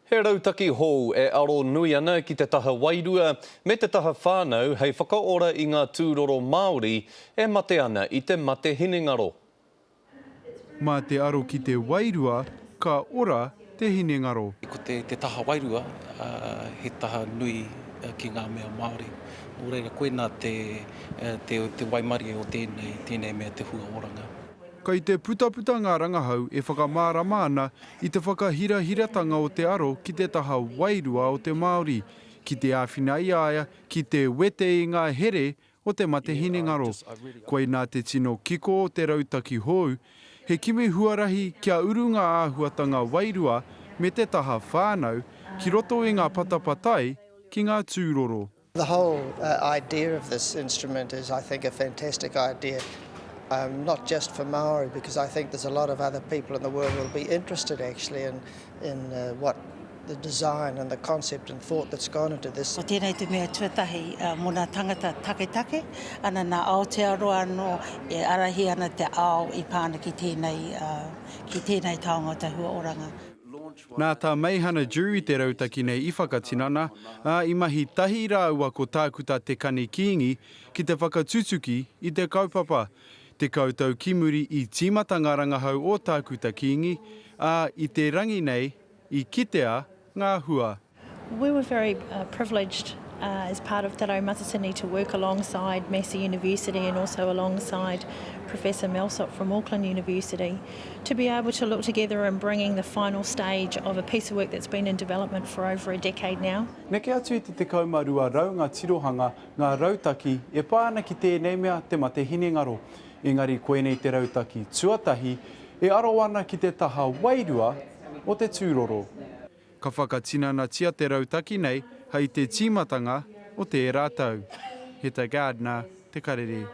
He rautaki hou e aro nui ana ki te taha wairua me te taha whānau hei whakaora i ngā tūroro Māori e mate ana i te mate hinengaro. Mā te aro ki te wairua, ka ora te hinengaro. Ko te taha wairua, he taha nui ki ngā mea Māori. O reira, koe nā te waimari o tēnei mea te hua oranga. Kei te putaputa ngā rangahau e whakamārama ana i te whakahirahiratanga o te aro ki te taha wairua o te Māori, ki te āwhina iaia, ki te wete i ngā here o te mate hinengaro. Koe nā te tino kiko o te rautaki hou, he kimi huarahi kia uru ngā āhuatanga wairua me te taha whānau ki roto i ngā patapatai ki ngā tūroro. The whole idea of this instrument is, I think, a fantastic idea. Not just for Maori, because I think there's a lot of other people in the world who will be interested actually in what the design and the concept and thought that's gone into this. O tēnei te mea tuatahi mōna tangata take, ana nā Aotearoa anō e arahi ana te ao I pāna ki tēnei taonga te hua oranga. Nā tā meihana jury te rautaki nei I whakatinana, I mahi tahi rāua ko tākuta te kani kiingi ki te whakatutuki I te kaupapa. Te koutou kimuri I tīmata ngā rangahau o tākuta kiingi, I te rangi nei, I kitea ngā hua. We were very privileged as part of Te Rau Matatini to work alongside Massey University and also alongside Professor Melsop from Auckland University to be able to look together in bringing the final stage of a piece of work that's been in development for over a decade now. Neke atu I te tekau marua raunga tirohanga ngā rautaki e pāna ki tēnei mea te mate hinengaro. Engari koenei te rautaki tuatahi e aro ana ki te taha wairua o te tūroro. Ka whakatinana tia te rautaki nei hei te tīmatanga o te rātau. He te Gardner, te karere.